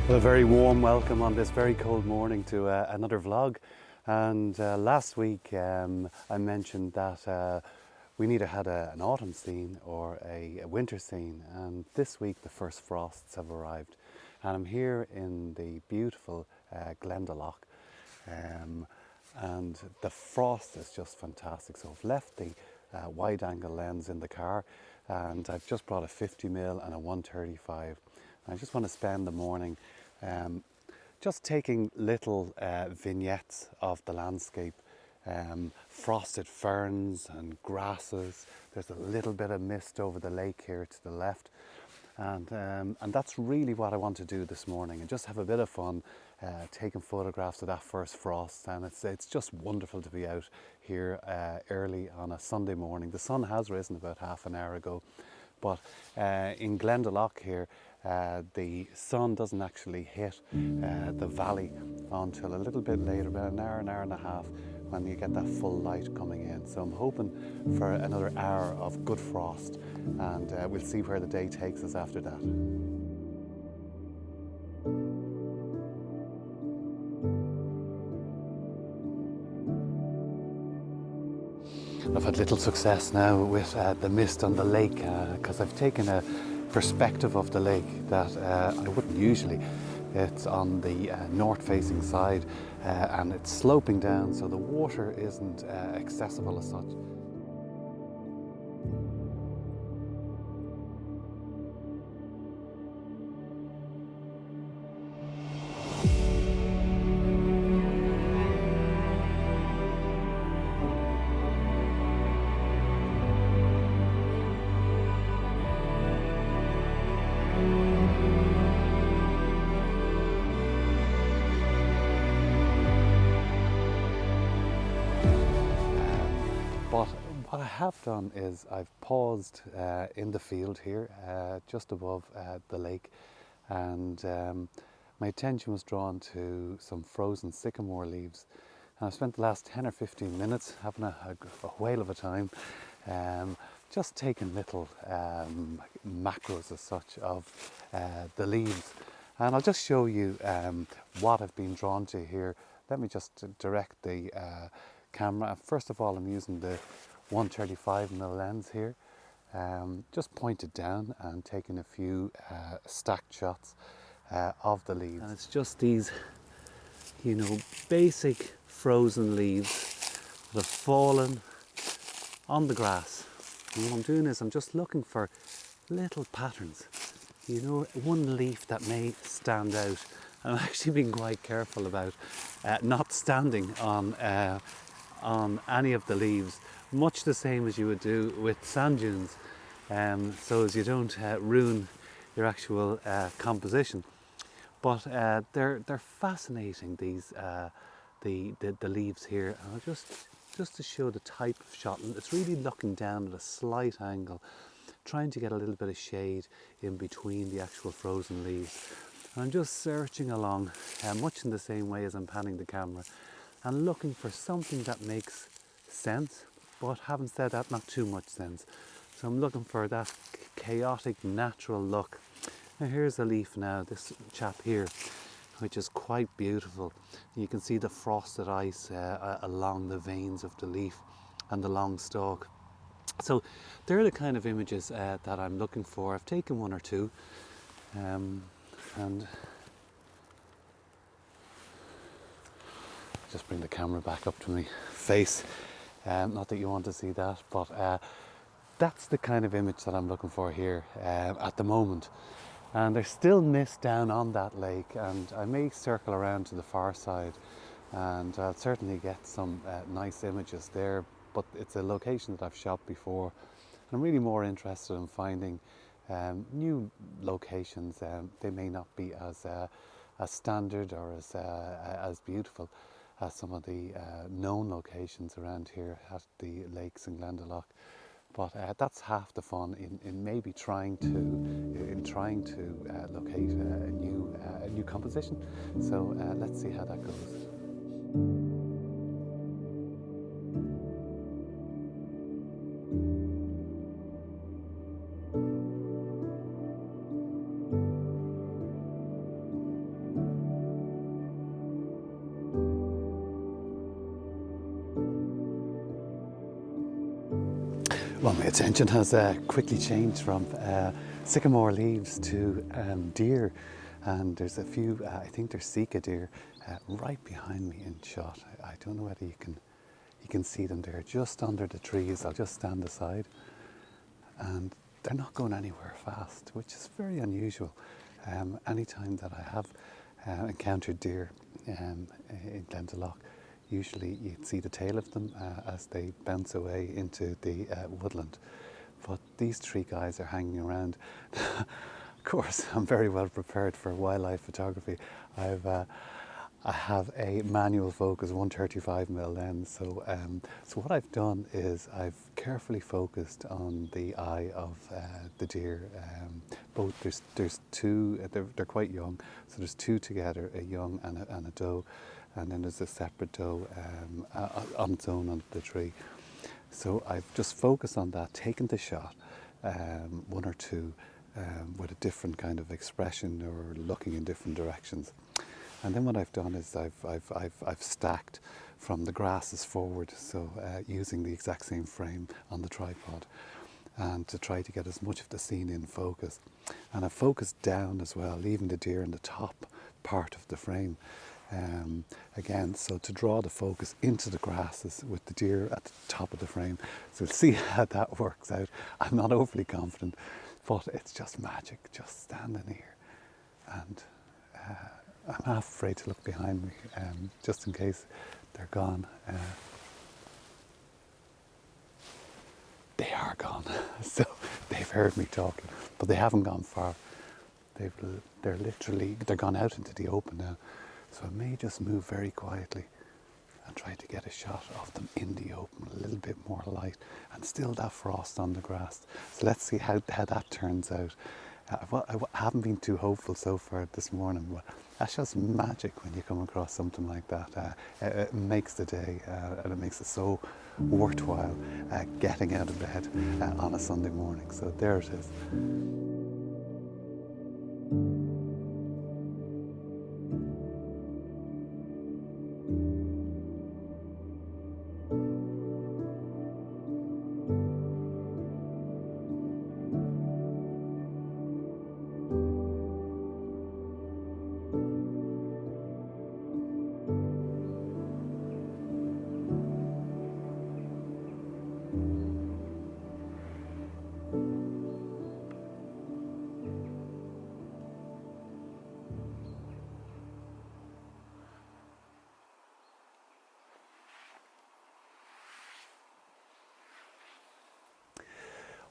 Well, a very warm welcome on this very cold morning to another vlog. And last week I mentioned that we neither had an autumn scene or a winter scene, and this week the first frosts have arrived. And I'm here in the beautiful Glendalough, and the frost is just fantastic. So I've left the wide angle lens in the car, and I've just brought a 50mm and a 135. I just want to spend the morning just taking little vignettes of the landscape, frosted ferns and grasses. There's a little bit of mist over the lake here to the left, and that's really what I want to do this morning, and just have a bit of fun taking photographs of that first frost. And it's just wonderful to be out here early on a Sunday morning. The sun has risen about half an hour ago, but in Glendalough here, the sun doesn't actually hit the valley until a little bit later, about an hour and a half, when you get that full light coming in. So I'm hoping for another hour of good frost, and we'll see where the day takes us after that. I've had little success now with the mist on the lake, because I've taken a perspective of the lake that I wouldn't usually. It's on the north-facing side, and it's sloping down, so the water isn't accessible as such. But what I have done is I've paused in the field here, just above the lake, and my attention was drawn to some frozen sycamore leaves. And I've spent the last 10 or 15 minutes having a whale of a time, just taking little macros as such of the leaves. And I'll just show you what I've been drawn to here. Let me just direct the camera. First of all, I'm using the 135mm lens here, just pointed down and taking a few stacked shots of the leaves. And it's just these, you know, basic frozen leaves that have fallen on the grass. And what I'm doing is I'm just looking for little patterns, you know, one leaf that may stand out. I'm actually being quite careful about not standing on any of the leaves, much the same as you would do with sand dunes, so as you don't ruin your actual composition. But they're fascinating, these the leaves here. And I'll just to show the type of shot, and it's really looking down at a slight angle, trying to get a little bit of shade in between the actual frozen leaves. And I'm just searching along, much in the same way as I'm panning the camera, and looking for something that makes sense, but having said that, not too much sense. So I'm looking for that chaotic, natural look. Now here's a leaf now, this chap here, which is quite beautiful. You can see the frosted ice along the veins of the leaf and the long stalk. So they're the kind of images that I'm looking for. I've taken one or two, and just bring the camera back up to my face. Not that you want to see that, but that's the kind of image that I'm looking for here at the moment. And there's still mist down on that lake, and I may circle around to the far side, and I'll certainly get some nice images there. But it's a location that I've shot before, and I'm really more interested in finding new locations. They may not be as standard or as beautiful as some of the known locations around here at the lakes in Glendalough. But that's half the fun in maybe trying to locate a new composition. So let's see how that goes. Well, my attention has quickly changed from sycamore leaves to deer, and there's a few, I think there's Sika deer right behind me in shot. I don't know whether you can see them there, just under the trees. I'll just stand aside, and they're not going anywhere fast, which is very unusual. Anytime that I have encountered deer in Glendalough, usually you'd see the tail of them as they bounce away into the woodland. But these three guys are hanging around. Of course, I'm very well prepared for wildlife photography. I have a manual focus 135mm lens. So what I've done is I've carefully focused on the eye of the deer. Both there's two. They're quite young. So there's two together, a young and a doe. And then there's a separate doe on its own under the tree. So I've just focused on that, taken the shot, one or two, with a different kind of expression or looking in different directions. And then what I've done is I've stacked from the grasses forward, so using the exact same frame on the tripod, and to try to get as much of the scene in focus. And I've focused down as well, leaving the deer in the top part of the frame. Again, so to draw the focus into the grasses with the deer at the top of the frame. So we'll see how that works out. I'm not overly confident, but it's just magic, just standing here. And I'm half afraid to look behind me, just in case they're gone. They are gone, so they've heard me talking, but they haven't gone far. They're gone out into the open now. So I may just move very quietly and try to get a shot of them in the open, a little bit more light, and still that frost on the grass. So let's see how that turns out. I haven't been too hopeful so far this morning, but that's just magic when you come across something like that. It makes the day, and it makes it so worthwhile getting out of bed on a Sunday morning. So there it is.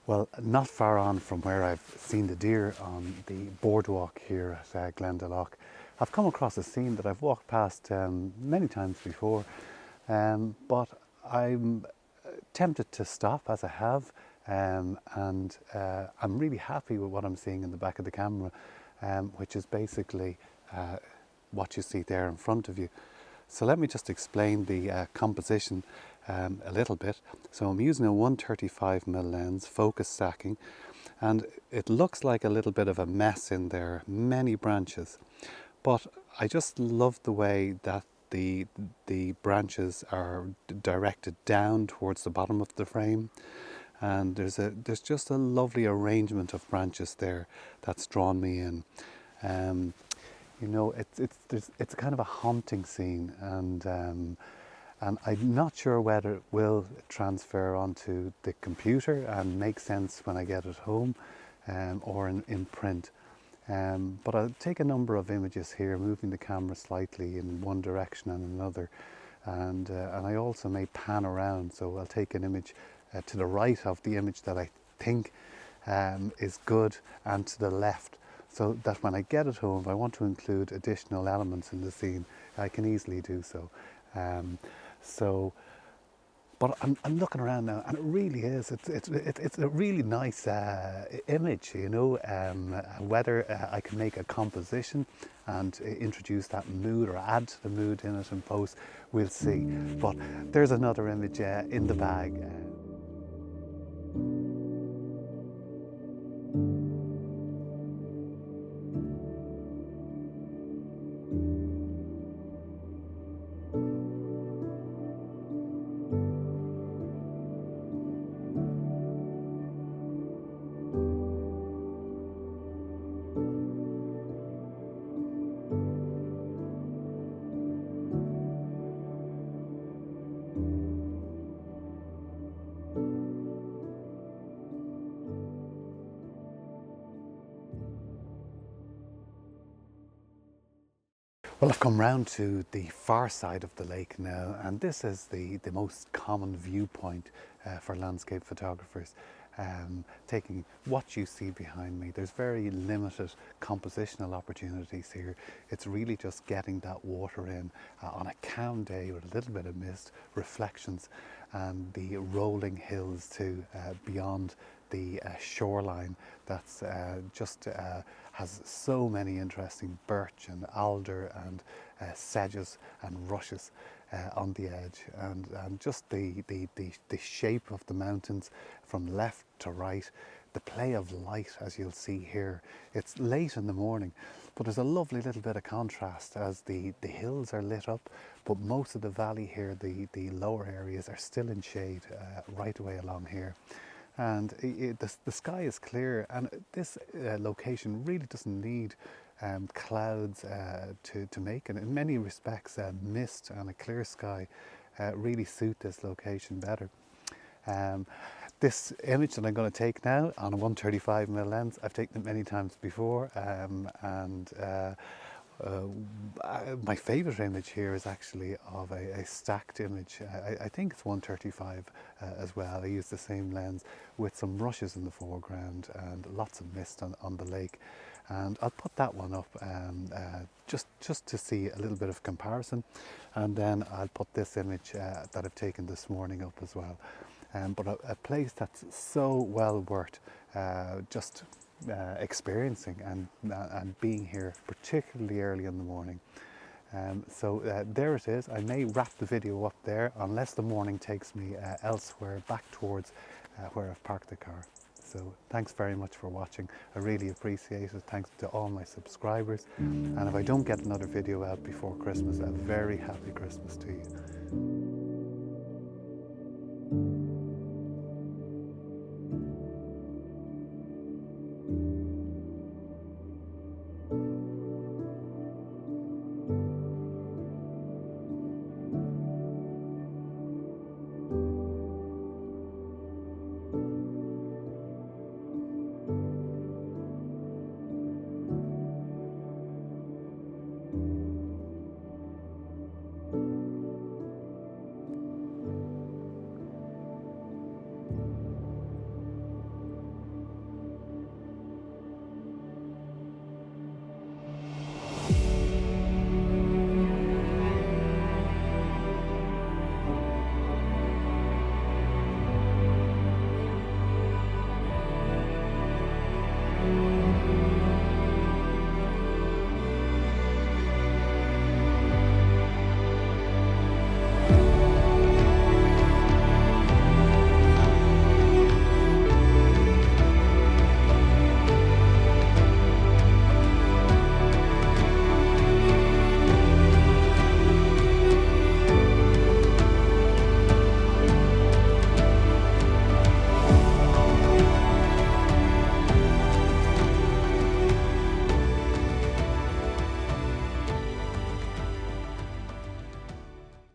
Well, not far on from where I've seen the deer on the boardwalk here at Glendalough, I've come across a scene that I've walked past many times before, but I'm tempted to stop as I have, and I'm really happy with what I'm seeing in the back of the camera, which is basically what you see there in front of you. So let me just explain the composition a little bit. So I'm using a 135mm lens, focus stacking, and it looks like a little bit of a mess in there, many branches. But I just love the way that the branches are directed down towards the bottom of the frame, and there's just a lovely arrangement of branches there that's drawn me in. You know, it's kind of a haunting scene, and I'm not sure whether it will transfer onto the computer and make sense when I get it home, or in print. But I'll take a number of images here, moving the camera slightly in one direction and another, and I also may pan around. So I'll take an image to the right of the image that I think is good, and to the left, so that when I get it home, if I want to include additional elements in the scene, I can easily do so. But I'm looking around now, and it really is. It's a really nice image, you know. Whether I can make a composition and introduce that mood or add to the mood in it in post, we'll see. But there's another image in the bag. Well, I've come round to the far side of the lake now, and this is the most common viewpoint for landscape photographers. Taking what you see behind me, there's very limited compositional opportunities here. It's really just getting that water in on a calm day with a little bit of mist, reflections, and the rolling hills too beyond the shoreline that's just has so many interesting birch and alder and sedges and rushes on the edge, and just the shape of the mountains from left to right, the play of light as you'll see here. It's late in the morning, but there's a lovely little bit of contrast as the hills are lit up, but most of the valley here, the lower areas, are still in shade right away along here. And the sky is clear, and this location really doesn't need clouds to make it. In many respects, mist and a clear sky really suit this location better. This image that I'm going to take now on a 135mm lens, I've taken it many times before, my favourite image here is actually of a stacked image. I think it's 135 as well. I use the same lens with some rushes in the foreground and lots of mist on the lake. And I'll put that one up just to see a little bit of comparison. And then I'll put this image that I've taken this morning up as well. But a place that's so well worth just experiencing and being here, particularly early in the morning. So there it is. I may wrap the video up there unless the morning takes me elsewhere, back towards where I've parked the car. So thanks very much for watching. I really appreciate it. Thanks to all my subscribers. And if I don't get another video out before Christmas, a very happy Christmas to you.